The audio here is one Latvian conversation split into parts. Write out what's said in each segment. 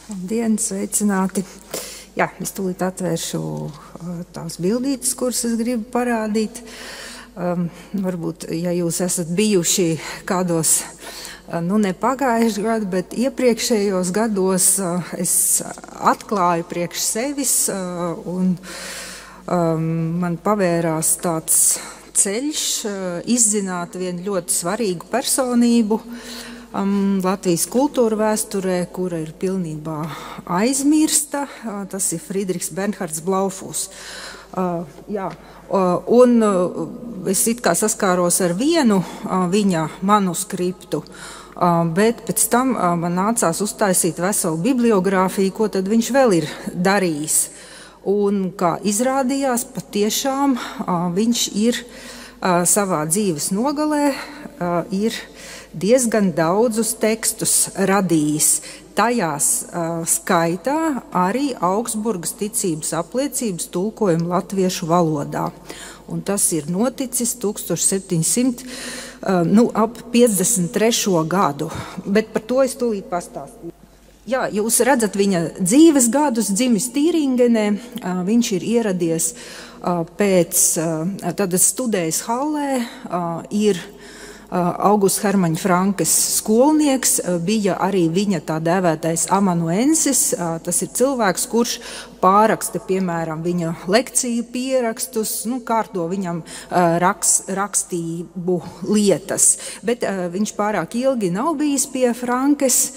Labdien, sveicināti! Jā, es tūlīt atvēršu tās bildītes, kuras es gribu parādīt. Varbūt, ja jūs esat bijuši kādos, ne pagājuši gadu, bet iepriekšējos gados, es atklāju priekš sevis un man pavērās tāds ceļš izzināt vienu ļoti svarīgu personību Latvijas kultūra vēsturē, kura ir pilnībā aizmirsta. Tas ir Friedrichs Bernhards Blaufus. Un es it kā saskāros ar vienu viņa manuskriptu, bet pēc tam man nācās uztaisīt veselu bibliogrāfiju, ko tad viņš vēl ir darījis. Un kā izrādījās, patiešām viņš ir savā dzīves nogalē ir diezgan daudzus tekstus radījis. Tajās skaitā arī Augsburgas ticības apliecības tulkojumu latviešu valodā. Un tas ir noticis 1753. gadu, bet par to es tūlīt pastāstīju. Jā, jūs redzat viņa dzīves gadus, dzimis Tīringenē, viņš ir ieradies pēc, tad studējis Hallē, ir Augusts Hermaņa Frankes skolnieks, bija arī viņa tā dēvētais amanuensis, tas ir cilvēks, kurš pāraksta, piemēram, viņa lekciju pierakstus, kārto viņam rakstību lietas, bet viņš pārāk ilgi nav bijis pie Frankes,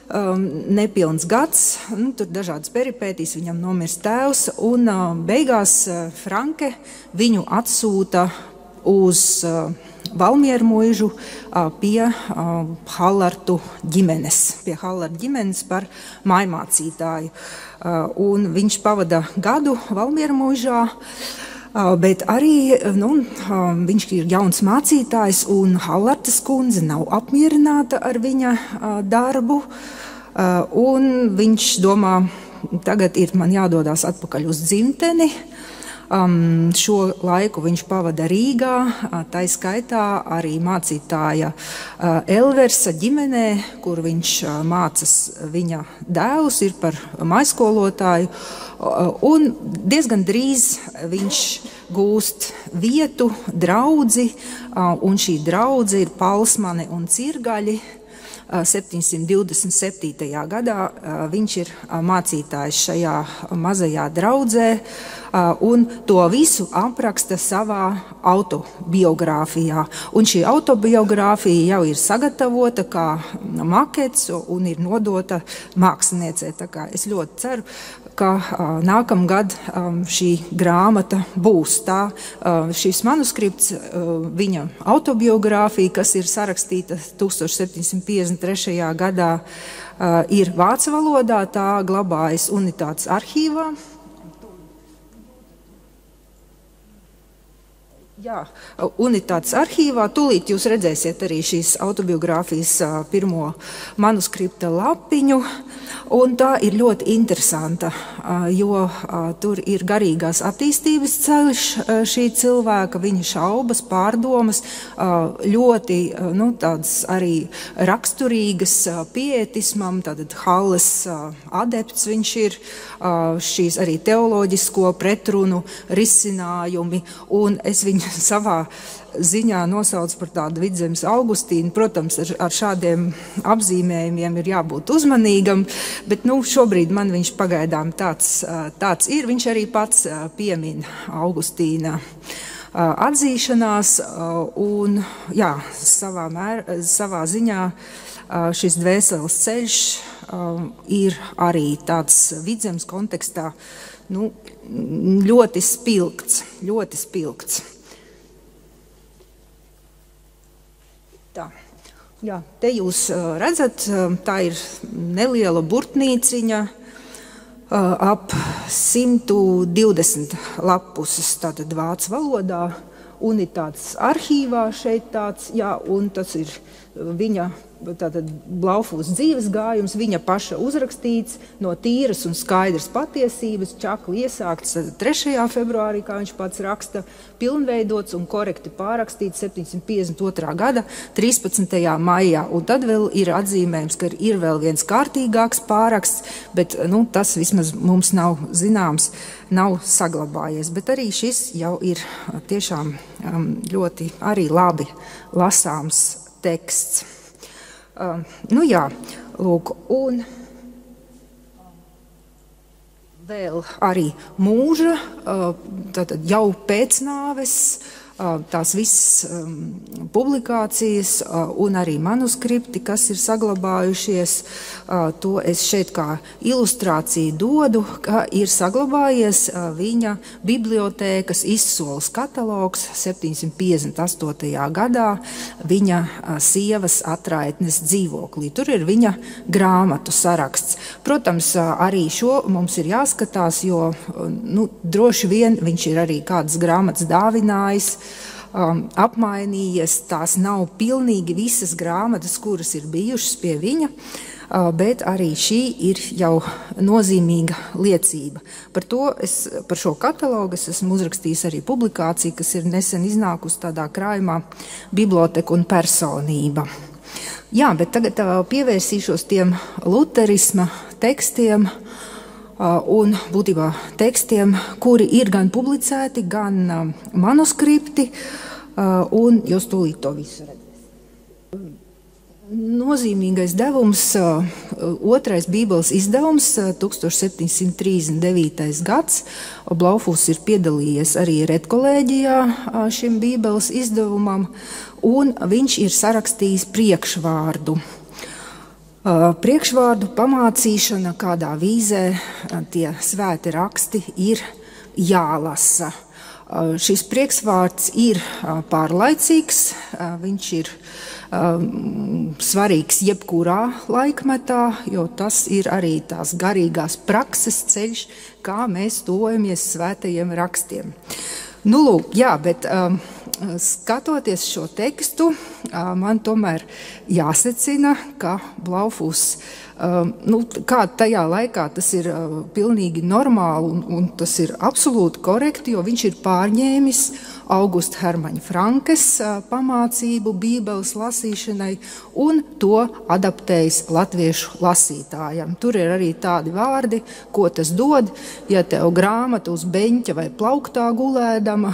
nepilns gads, tur dažādas peripētīs, viņam nomirst tēvs, un beigās Franke viņu atsūta uz Valmieru mūžu pie Hallartu ģimenes par mājmācītāju. Un viņš pavada gadu Valmieru mūžā, bet arī viņš ir jauns mācītājs, un Hallartas kundze nav apmierināta ar viņa darbu, un viņš domā, tagad ir man jādodās atpakaļ uz dzimteni. Šo laiku viņš pavada Rīgā, tai skaitā arī mācītāja Elversa ģimenē, kur viņš mācas viņa dēlus, ir par maiskolotāju, un diezgan drīz viņš gūst vietu, draudzi, un šī draudze ir Palsmane un Cirgaļi. 727. gadā viņš ir mācītājs šajā mazajā draudzē, un to visu apraksta savā autobiogrāfijā. Un šī autobiogrāfija jau ir sagatavota kā makets un ir nodota māksliniecei. Tā kā es ļoti ceru, ka nākamgad šī grāmata būs. Šis manuskripts, viņa autobiogrāfija, kas ir sarakstīta 1753. gadā, ir vācu valodā, tā glabājas Unitātes arhīvā. Jā, Unitātes arhīvā. Tūlīt jūs redzēsiet arī šīs autobiogrāfijas pirmo manuskripta lapiņu, un tā ir ļoti interesanta, jo tur ir garīgās attīstības ceļš šī cilvēka, viņa šaubas, pārdomas, ļoti tādas arī raksturīgas pietismam, tātad Halles adepts viņš ir, šīs arī teoloģisko pretrunu risinājumi, un es viņu savā ziņā nosauc par tādu Vidzemes Augustīnu. Protams, ar šādiem apzīmējumiem ir jābūt uzmanīgam, bet šobrīd man viņš pagaidām tāds ir. Viņš arī pats piemin Augustīna atzīšanās, un jā, savā ziņā šis dvēseles ceļš ir arī tāds Vidzemes kontekstā ļoti spilgts. Tā. Jā, te jūs redzat, tā ir neliela burtnīciņa, ap 120 lapuses, tātad vācu valodā, Unitātes arhīvā šeit tāds, jā, un tas ir viņa Blaufūs dzīves gājums, viņa paša uzrakstīts no tīras un skaidras patiesības, čakli iesākts 3. februārī, kā viņš pats raksta, pilnveidots un korekti pārrakstīts 752. gada 13. maijā. Un tad vēl ir atzīmējums, ka ir vēl viens kārtīgāks pārraksts, bet tas vismaz mums nav zināms, nav saglabājies. Bet arī šis jau ir tiešām ļoti arī labi lasāms teksts. Jā, lūk, un vēl arī mūža, tātad jau pēc nāves, tās visas publikācijas un arī manuskripti, kas ir saglabājušies, to es šeit kā ilustrāciju dodu, ka ir saglabājies viņa bibliotēkas izsoles katalogs 758. gadā viņa sievas atraitnes dzīvoklī. Tur ir viņa grāmatu saraksts. Protams, arī šo mums ir jāskatās, jo droši vien viņš ir arī kādas grāmatas dāvinājis, apmainījies. Tās nav pilnīgi visas grāmatas, kuras ir bijušas pie viņa, bet arī šī ir jau nozīmīga liecība. Par šo katalogu es esmu uzrakstījis arī publikāciju, kas ir nesen iznākusi tādā krājumā Biblioteka un personība. Jā, bet tagad pievērsīšos tiem luterisma tekstiem, un būtībā tekstiem, kuri ir gan publicēti, gan manuskripti, un jūs tūlīt to visu redzēsiet. Nozīmīgais devums, otrais Bībeles izdevums, 1739. gads. Blaufūs ir piedalījies arī redkolēģijā šim Bībeles izdevumam, un viņš ir sarakstījis priekšvārdu. Priekšvārdu pamācīšana kādā vīzē, tie svēti raksti ir jālasa. Šis priekšvārds ir pārlaicīgs, viņš ir svarīgs jebkurā laikmetā, jo tas ir arī tās garīgās prakses ceļš, kā mēs tuvojamies svētajiem rakstiem. Lūk, jā, bet skatoties šo tekstu, man tomēr jāsecina, ka Blaufūs, kā tajā laikā tas ir pilnīgi normāli un tas ir absolūti korekti, jo viņš ir pārņēmis Augusta Hermaņa Frankes pamācību Bībeles lasīšanai un to adaptējis latviešu lasītājam. Tur ir arī tādi vārdi, ko tas dod, ja tev grāmata uz beņķa vai plauktā gulēdama,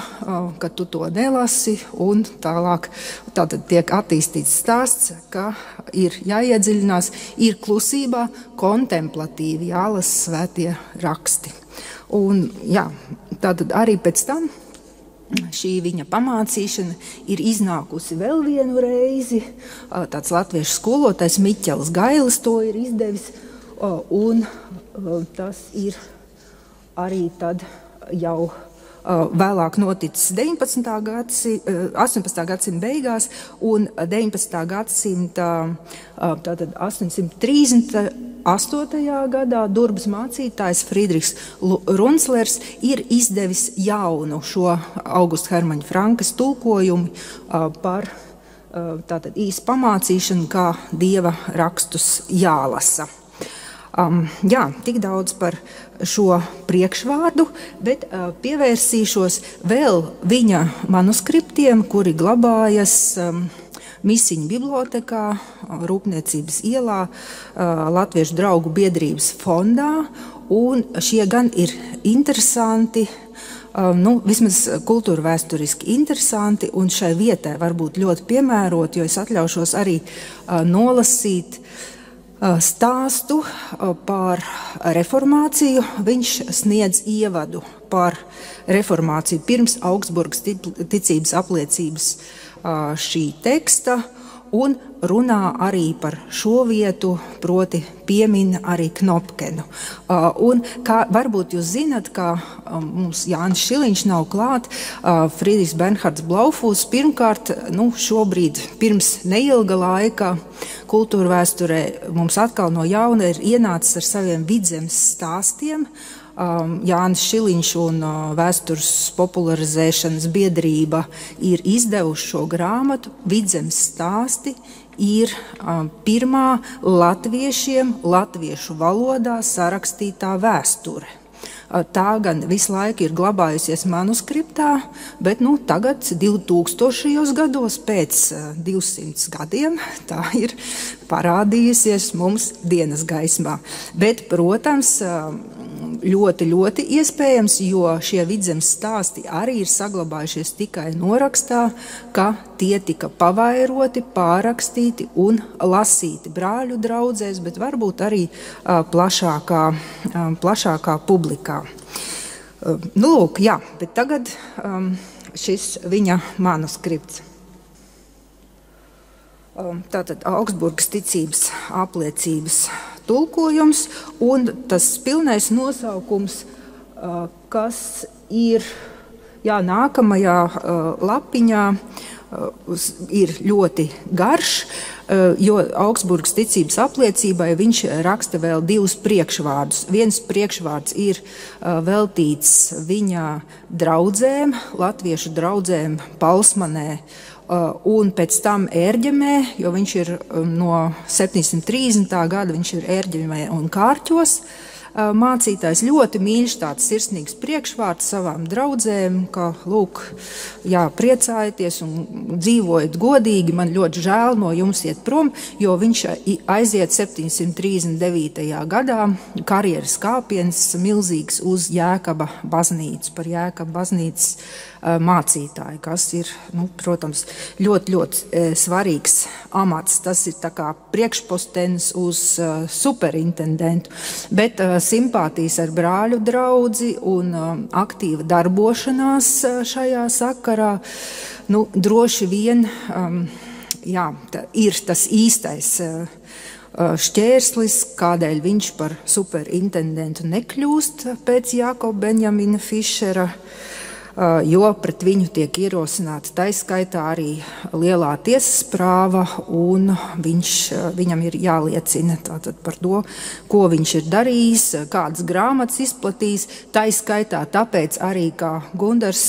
ka tu to nelasi, un tālāk tātad tiek attīstīts stāsts, ka ir jāiedziļinās, ir klusībā, kontemplatīvi jālasa svētie raksti. Un jā, tātad arī pēc tam šī viņa pamācīšana ir iznākusi vēl vienu reizi. Tāds latviešu skolotājs Miķels Gailis to ir izdevis, un tas ir arī tad jau vēlāk noticis 18. gadsimta beigās un 19. gadsimta 838. gadā Durbas mācītājs Friedrichs Runslers ir izdevis jaunu šo Augusta Hermaņa Frankes tulkojumu par tātad īsu pamācīšanu, kā Dieva rakstus jālasa. Jā, tik daudz par šo priekšvārdu, bet pievērsīšos vēl viņa manuskriptiem, kuri glabājas Misiņu bibliotekā, Rūpniecības ielā, Latviešu draugu biedrības fondā, un šie gan ir interesanti, vismaz kultūra vēsturiski interesanti, un šai vietai varbūt ļoti piemērot, jo es atļaušos arī nolasīt stāstu par reformāciju. Viņš sniedz ievadu par reformāciju pirms Augsburgas ticības apliecības šī teksta un runā arī par šo vietu, proti piemin arī Knopkenu. Un kā varbūt jūs zinat, ka mums Jānis Šiliņš nav klāt, Friedrichs Bernhards Blaufūs pirmkārt, šobrīd pirms neilga laika kultūra vēsturē mums atkal no jauna ir ienācis ar saviem vidzemes stāstiem. Jānis Šiliņš un vēstures popularizēšanas biedrība ir izdevuši šo grāmatu Vidzemes stāsti, ir pirmā latviešiem latviešu valodā sarakstītā vēsture. Tā gan visu laiku ir glabājusies manuskriptā, bet tagad 2000. gados, pēc 200 gadiem, tā ir parādījusies mums dienas gaismā. Bet, protams, ļoti, ļoti iespējams, jo šie Vidzemes stāsti arī ir saglabājušies tikai norakstā, ka tie tika pavairoti, pārrakstīti un lasīti brāļu draudzēs, bet varbūt arī plašākā publikā. Lūk, jā, bet tagad šis viņa manuskripts. Tātad Augsburgas ticības apliecības tulkojums un tas pilnais nosaukums, kas ir nākamajā lapiņā, ir ļoti garš, jo Augsburgas ticības apliecībai viņš raksta vēl 2 priekšvārdus. Viens priekšvārds ir veltīts viņa draudzēm, latviešu draudzēm Palsmanē, un pēc tam Ērģemē, jo viņš ir no 730. gada, viņš ir Ērģemē un Kārķos. Mācītājs ļoti mīļš, tāds sirsnīgs priekšvārds savām draudzēm, ka, lūk, priecājieties un dzīvojiet godīgi, man ļoti žēl no jums iet prom, jo viņš aiziet 739. gadā, karjeras kāpiens milzīgs uz Jēkaba baznīcu, par Jēkaba baznīcas mācītāju, kas ir, protams, ļoti, ļoti svarīgs amats. Tas ir tā kā priekšpostenis uz superintendentu, bet simpātijas ar brāļu draudzi un aktīva darbošanās šajā sakarā, droši vien ir tas īstais šķērslis, kādēļ viņš par superintendentu nekļūst pēc Jākoba Benjamina Fišera, jo pret viņu tiek ierosināta taiskaitā arī lielā tiesas prāva, un viņam ir jāliecina tātad par to, ko viņš ir darījis, kādas grāmatas izplatījis, taiskaitā tāpēc arī, kā Gundars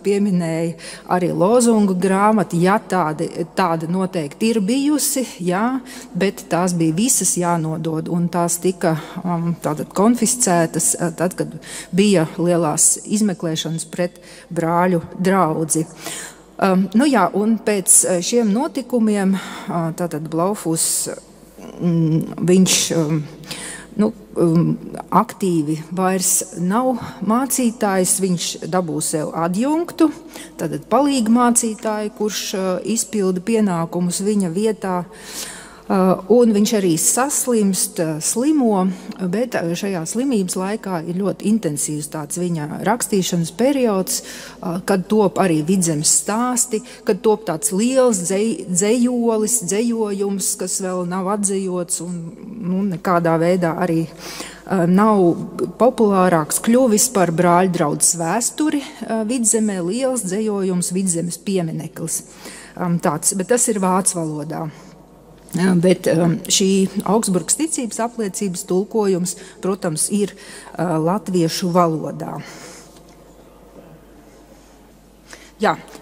pieminēja, arī lozungu grāmata, tāda noteikti ir bijusi, bet tās bija visas jānodod, un tās tika tātad konfiscētas, tad, kad bija lielās izmeklēšanas pret brāļu draudzi. Un pēc šiem notikumiem tātad Blaufus viņš aktīvi vairs nav mācītājs, viņš dabū sev adjunktu, tātad palīgu mācītāju, kurš izpilda pienākumus viņa vietā. Un viņš arī saslimst, slimo, bet šajā slimības laikā ir ļoti intensīvs tāds viņa rakstīšanas periods, kad top arī Vidzemes stāsti, kad top tāds liels dzējojums, kas vēl nav atdzejots un nekādā veidā arī nav populārāks kļuvis par brāļu draudzes vēsturi Vidzemē, liels dzējojums, Vidzemes piemineklis. Bet tas ir vācu valodā. Bet šī Augsburgas ticības apliecības tulkojums, protams, ir latviešu valodā.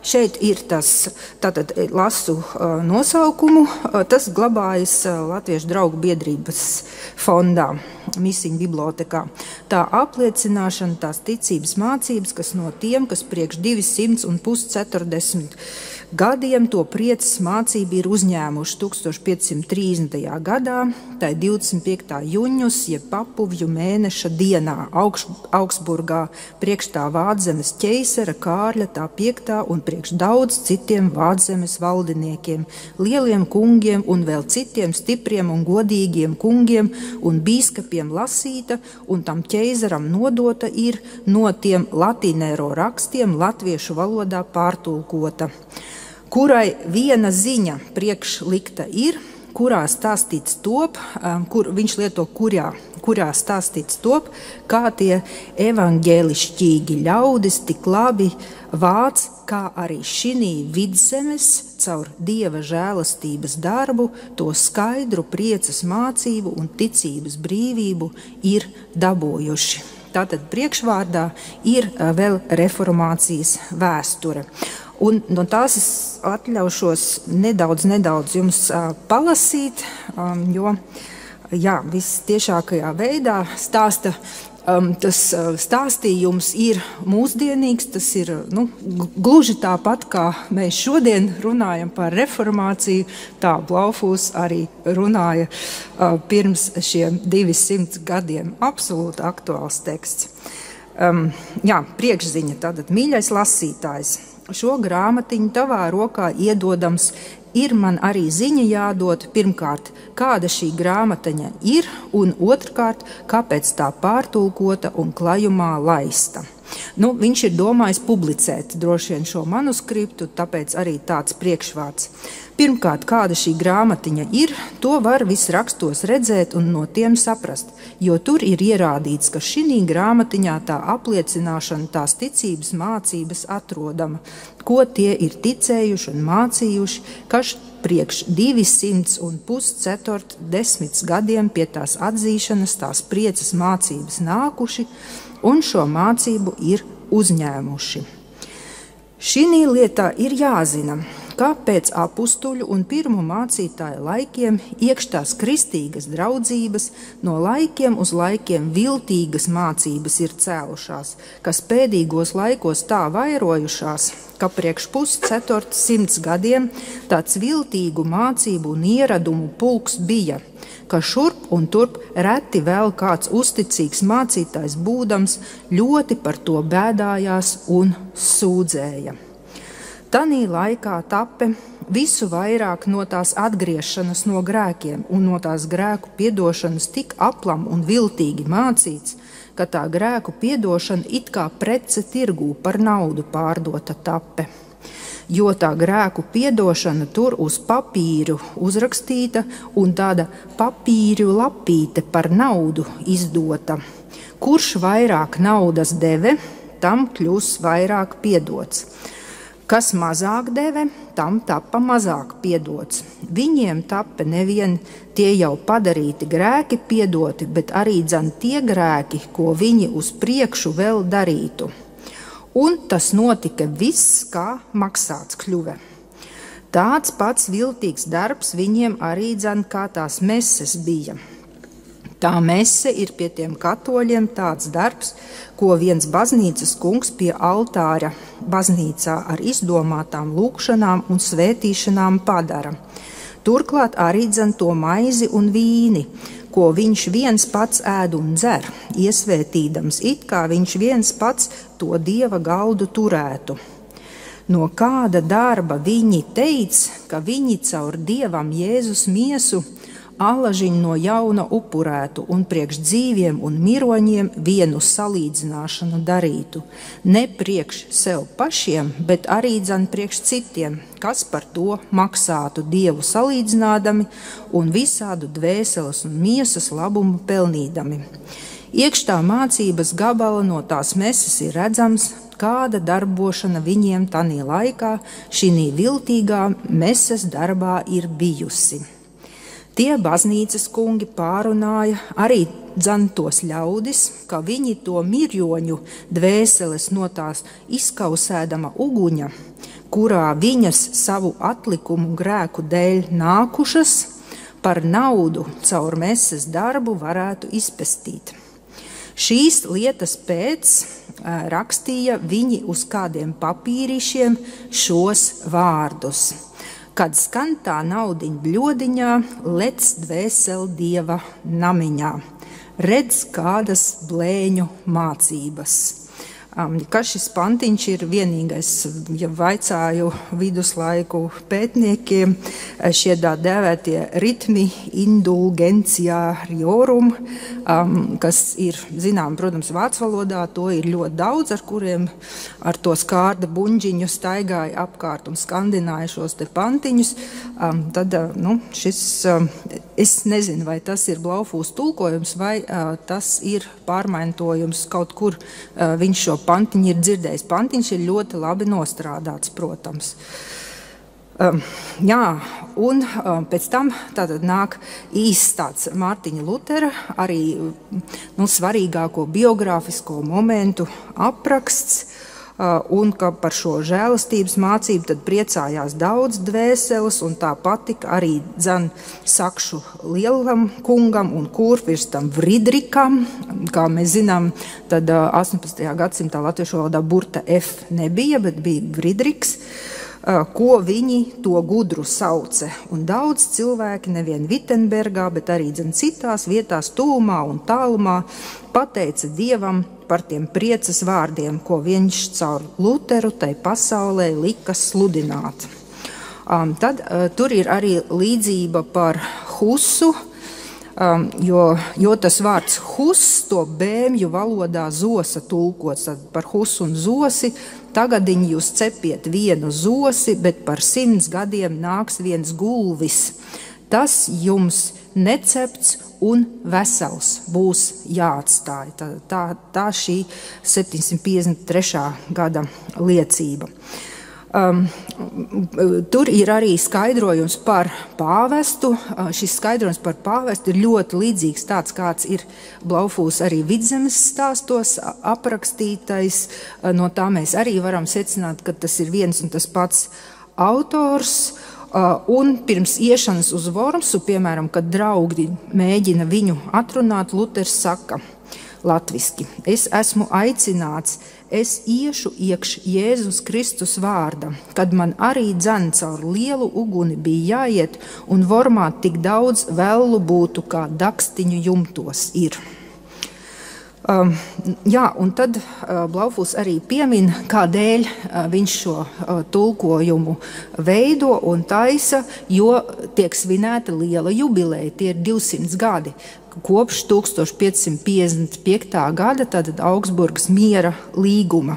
Šeit ir tas, tātad lasu nosaukumu, tas glabājas Latviešu draugu biedrības fondā, Misiņu bibliotekā. Tā apliecināšana, tās ticības mācības, kas no tiem, kas priekš 240 gadiem to priecas mācību ir uzņēmuši 1530. gadā, tai 25. juņus, jeb papuvju mēneša dienā Augsburgā priekš tā Vādzemes ķeisara Kārļa tā 5. un priekš daudz citiem Vādzemes valdiniekiem, lieliem kungiem un vēl citiem stipriem un godīgiem kungiem un bīskapiem lasīta un tam ķeisaram nodota ir no tiem latīnēro rakstiem latviešu valodā pārtulkota, kurai viena ziņa priekšlikta ir, kurā stāstīts top, viņš lieto kurā stāstīts top, kā tie evaņģēlišķīgi ļaudis tik labi vāc, kā arī šinī Vidzemes caur Dieva žēlastības darbu to skaidru priecas mācību un ticības brīvību ir dabūjuši. Tātad priekšvārdā ir vēl reformācijas vēsture. Un no tās es atļaušos nedaudz jums palasīt, jo viss tiešākajā veidā stāsta. Tas stāstījums ir mūsdienīgs, tas ir gluži tāpat, kā mēs šodien runājam par reformāciju, tā Blaufūs arī runāja pirms šiem 200 gadiem. Absolūti aktuāls teksts. Priekšziņa, tātad mīļais lasītājs, šo grāmatiņu tavā rokā iedodams ir man arī ziņa jādod, pirmkārt, kāda šī grāmataņa ir, un otrkārt, kāpēc tā pārtulkota un klajumā laista. Viņš ir domājis publicēt droši vien šo manuskriptu, tāpēc arī tāds priekšvārds. Pirmkārt, kāda šī grāmatiņa ir, to var visrakstos redzēt un no tiem saprast, jo tur ir ierādīts, ka šī grāmatiņā tā apliecināšana tās ticības mācības atrodama, ko tie ir ticējuši un mācījuši, kas priekš 250 gadiem pie tās atzīšanas, tās priecas mācības nākuši un šo mācību ir uzņēmuši. Šī lietā ir jāzina, ka pēc apustuļu un pirmo mācītāju laikiem iekštās kristīgas draudzības no laikiem uz laikiem viltīgas mācības ir cēlušās, kas pēdīgos laikos tā vairojušās, ka priekš 400 gadiem tāds viltīgu mācību un ieradumu pulks bija, ka šurp un turp reti vēl kāds uzticīgs mācītājs būdams ļoti par to bēdājās un sūdzēja. Tanī laikā tape visu vairāk no tās atgriešanas no grēkiem un no tās grēku piedošanas tik aplam un viltīgi mācīts, ka tā grēku piedošana it kā prece tirgū par naudu pārdota tape. Jo tā grēku piedošana tur uz papīru uzrakstīta un tāda papīru lapīte par naudu izdota. Kurš vairāk naudas deve, tam kļūs vairāk piedots. Kas mazāk deve, tam tapa mazāk piedots. Viņiem tape nevien tie jau padarīti grēki piedoti, bet arī dzen tie grēki, ko viņi uz priekšu vēl darītu. Un tas notika viss, kā maksāts kļuve. Tāds pats viltīgs darbs viņiem arī dzen kā tās meses bija. Tā mese ir pie tiem katoļiem tāds darbs, ko viens baznīcas kungs pie altāra baznīcā ar izdomātām lūkšanām un svētīšanām padara. Turklāt arī dzen to maizi un vīni, ko viņš viens pats ēd un dzer, iesvētīdams it kā viņš viens pats to dieva galdu turētu. No kāda darba viņi teic, ka viņi caur dievam Jēzus miesu allažiņu no jauna upurētu un priekš dzīviem un miroņiem vienu salīdzināšanu darītu. Ne priekš sev pašiem, bet arī dzen priekš citiem, kas par to maksātu dievu salīdzinādami un visādu dvēseles un miesas labumu pelnīdami. Iekštā mācības gabala no tās meses ir redzams, kāda darbošana viņiem tanī laikā šī viltīgā meses darbā ir bijusi. Tie baznīcas kungi pārunāja arī dzen tos ļaudis, ka viņi to mirjoņu dvēseles no tās izkausēdama uguņa, kurā viņas savu atlikumu grēku dēļ nākušas, par naudu caur meses darbu varētu izpestīt. Šīs lietas pēc rakstīja viņi uz kādiem papīrišiem šos vārdus. Kad skan tā naudiņa bļodiņā, lec dvēsel dieva namiņā. Redz kādas blēņu mācības. Kas šis pantiņš ir vienīgais, ja vaicāju viduslaiku pētniekiem, šie tā dēvētie ritmi indulgencijāriorum, kas ir, zinām, protams, vācu valodā, to ir ļoti daudz, ar kuriem ar to skārda buņģiņu staigāja apkārt un skandināja šos te pantiņus. Tad, šis, es nezinu, vai tas ir Blaufūs tulkojums, vai tas ir pārmaintojums kaut kur viņš šo pantiņu ir dzirdējis. Pantiņš ir ļoti labi nostrādāts, protams. Un pēc tam tātad nāk īsts tāds Mārtiņa Lutera, arī svarīgāko biogrāfisko momentu apraksts, un ka par šo žēlastības mācību tad priecājās daudz dvēseles, un tā patika arī Sakšu lielam kungam un kurfirstam Vridrikam. Kā mēs zinām, tad 18. gadsimtā latviešu valodā burta F nebija, bet bija Vridriks, ko viņi to gudru sauce. Un daudz cilvēki nevien Vitenbergā, bet arī citās vietās tūmā un tālumā pateica Dievam par tiem priecas vārdiem, ko viņš caur Luteru tai pasaulē lika sludināt. Tad tur ir arī līdzība par Husu, jo tas vārds hus, to bēmju valodā zosa tulkots, tad par husu un zosi. Tagadiņ jūs cepiet vienu zosi, bet par 100 gadiem nāks viens gulvis. Tas jums necepts un vesels būs jāatstāj. Tā šī 753. gada liecība. Tur ir arī skaidrojums par pāvestu. Šis skaidrojums par pāvestu ir ļoti līdzīgs tāds, kāds ir Blaufūs arī Vidzemes stāstos aprakstītais. No tā mēs arī varam secināt, ka tas ir viens un tas pats autors. Un pirms iešanas uz Vormsu, piemēram, kad draugi mēģina viņu atrunāt, Luters saka latviski: es esmu aicināts, es iešu iekš Jēzus Kristus vārda, kad man arī caur lielu uguni bija jāiet, un Vormā tik daudz vellu būtu, kā dakstiņu jumtos ir. Un tad Blaufūs arī piemin, kādēļ viņš šo tulkojumu veido un taisa, jo tiek svinēta liela jubileja, tie ir 200 gadi. Kopš 1555. gada, tātad Augsburgas miera līguma.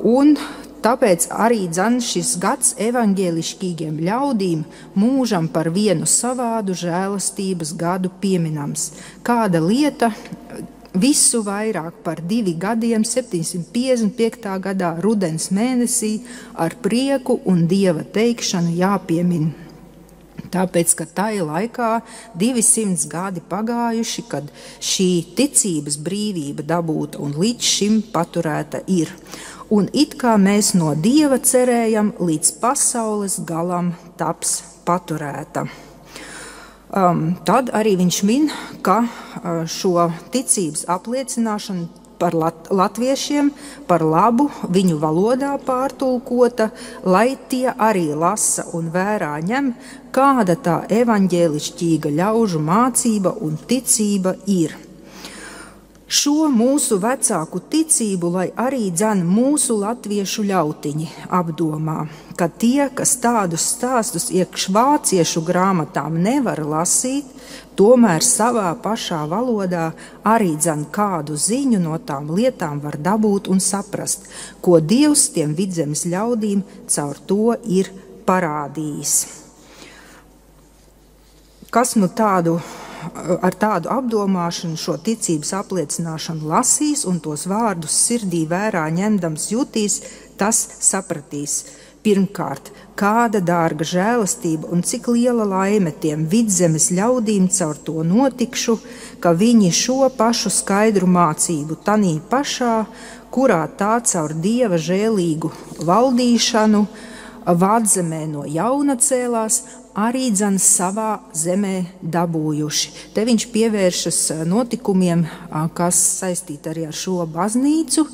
Un tāpēc arī šis gads evaņģēlišķīgiem ļaudīm mūžam par vienu savādu žēlastības gadu pieminams. Kāda lieta visu vairāk par 2 gadiem 755. gadā rudens mēnesī ar prieku un Dieva teikšanu jāpiemin. Tāpēc, ka tajā laikā 200 gadi pagājuši, kad šī ticības brīvība dabūta un līdz šim paturēta ir. Un it kā mēs no Dieva cerējam, līdz pasaules galam taps paturēta. Tad arī viņš min, ka šo ticības apliecināšanu par latviešiem par labu viņu valodā pārtulkota, lai tie arī lasa un vērā ņem, kāda tā evaņģēlišķīga ļaužu mācība un ticība ir. Šo mūsu vecāku ticību, lai arī mūsu latviešu ļautiņi apdomā, ka tie, kas tādus stāstus iekš vāciešu grāmatām nevar lasīt, tomēr savā pašā valodā arī kādu ziņu no tām lietām var dabūt un saprast, ko Dievs tiem Vidzemes ļaudīm caur to ir parādījis. Kas nu ar tādu apdomāšanu šo ticības apliecināšanu lasīs un tos vārdus sirdī vērā ņemdams jutīs, tas sapratīs. Pirmkārt, kāda dārga žēlastība un cik liela laime tiem Vidzemes ļaudīm caur to notikšu, ka viņi šo pašu skaidru mācību tanī pašā, kurā tā caur Dieva žēlīgu valdīšanu Vādzemē no jauna cēlās, arī savā zemē dabūjuši. Te viņš pievēršas notikumiem, kas saistīti arī ar šo baznīcu,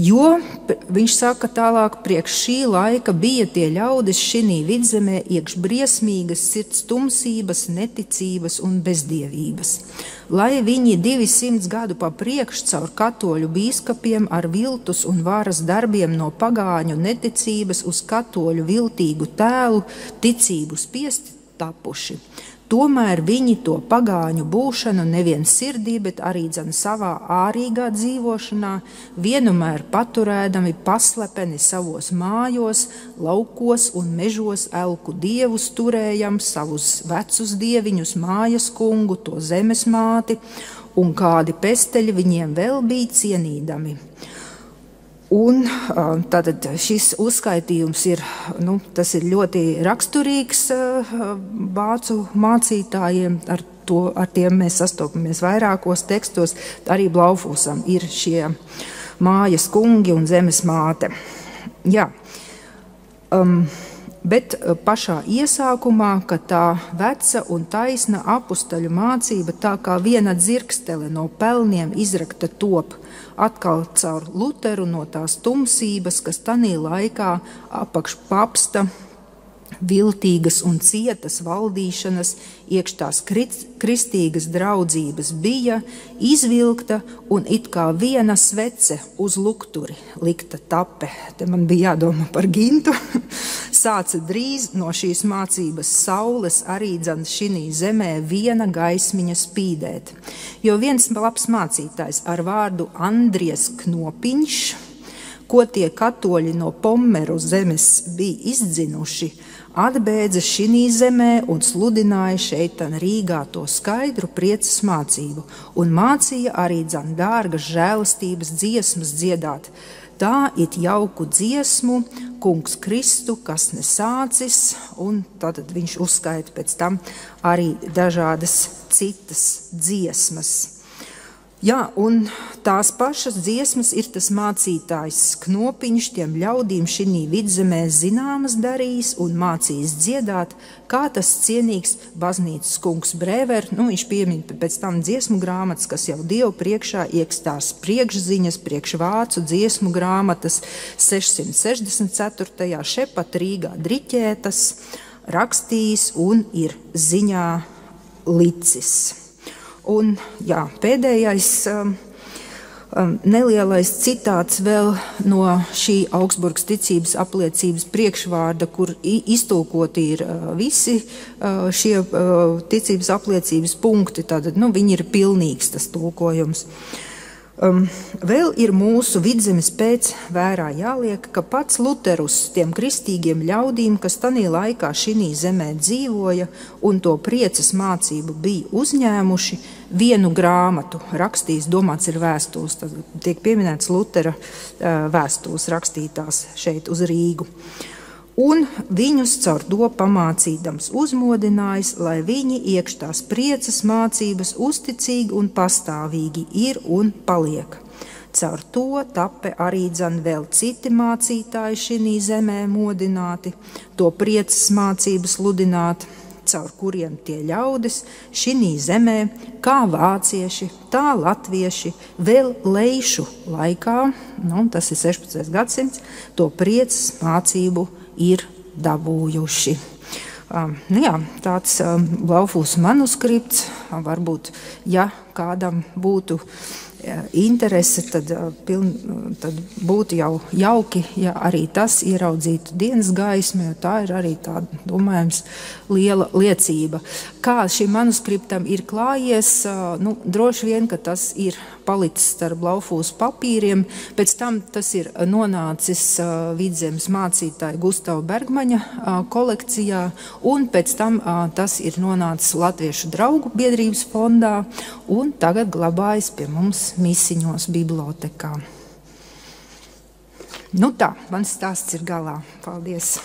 jo viņš saka tālāk, priekš šī laika bija tie ļaudis šinī Vidzemē iekš briesmīgas sirds tumsības, neticības un bezdievības. Lai viņi 200 gadu pa priekš caur katoļu bīskapiem ar viltus un varas darbiem no pagāņu neticības uz katoļu viltīgu tēlu ticību spiesti tapuši. Tomēr viņi to pagāņu būšanu nevien sirdī, bet arī savā ārīgā dzīvošanā vienmēr paturēdami paslepeni savos mājos, laukos un mežos elku dievus turējam, savus vecus dieviņus, mājas kungu, to zemes māti, un kādi pesteļi viņiem vēl bija cienīdami. Un tātad šis uzskaitījums ir, tas ir ļoti raksturīgs vācu mācītājiem, ar tiem mēs sastopamies vairākos tekstos, arī Blaufūsam ir šie mājas kungi un zemes māte. Jā. Bet pašā iesākumā, ka tā veca un taisna apustaļu mācība tā kā viena dzirkstele no pelniem izrakta top, atkal caur Luteru no tās tumsības, kas tanī laikā apakš papsta viltīgas un cietas valdīšanas, iekš tās kristīgas draudzības bija izvilkta un it kā viena svece uz lukturi likta tape. Te man bija jādomā par Gintu. Sāca drīz no šīs mācības saules arī dzan šinī zemē viena gaismiņa spīdēt. Jo viens labs mācītājs ar vārdu Andries Knopiņš, ko tie katoļi no Pommeru zemes bija izdzinuši, atbēdza šinī zemē un sludināja šeitan Rīgā to skaidru priecas mācību un mācīja arī dzan dārgas žēlastības dziesmas dziedāt. Tā it jauku dziesmu, kungs Kristu, kas nesācis, un tad viņš uzskaita pēc tam arī dažādas citas dziesmas. Jā, un tās pašas dziesmas ir tas mācītājs Knopiņš tiem ļaudīm šinī vidzemē zināmas darījis un mācījis dziedāt, kā tas cienīgs baznīcas kungs Brēver, viņš piemin pēc tam dziesmu grāmatas, kas jau Dievu priekšā iekstās priekšziņas, priekšvācu dziesmu grāmatas 664. šepat Rīgā driķētas, rakstījis un ir ziņā licis. Un jā, pēdējais nelielais citāts vēl no šī Augsburgas ticības apliecības priekšvārda, kur iztulkoti ir visi šie ticības apliecības punkti, tātad viņi ir pilnīgs tas tulkojums. Vēl ir mūsu vidzemes pēc vērā jāliek, ka pats Luterus tiem kristīgiem ļaudīm, kas tanī laikā šinī zemē dzīvoja un to priecas mācību bija uzņēmuši, vienu grāmatu rakstījis, domāts ir vēstules, tad tiek pieminēts Lutera vēstules rakstītās šeit uz Rīgu. Un viņus caur to pamācīdams uzmodinājis, lai viņi iekš tās priecas mācības uzticīgi un pastāvīgi ir un paliek. Caur to tape arī dzan vēl citi mācītāji šinī zemē modināti, to priecas mācības sludināt, caur kuriem tie ļaudis šinī zemē, kā vācieši, tā latvieši, vēl leišu laikā, tas ir 16. gadsimts, to priecas mācību ir dabūjuši. Tāds Blaufūs manuskripts, varbūt, ja kādam būtu interese, tad būtu jau jauki, ja arī tas ieraudzītu dienas gaismu, jo tā ir arī tāda, domājams, liela liecība. Kā šim manuskriptam ir klājies, droši vien, ka tas ir palicis starp Blaufūs papīriem, pēc tam tas ir nonācis vidzemes mācītāja Gustava Bergmaņa kolekcijā, un pēc tam tas ir nonācis Latviešu draugu biedrības fondā, un tagad glabājas pie mums Misiņos bibliotekā. Tā, mans stāsts ir galā. Paldies!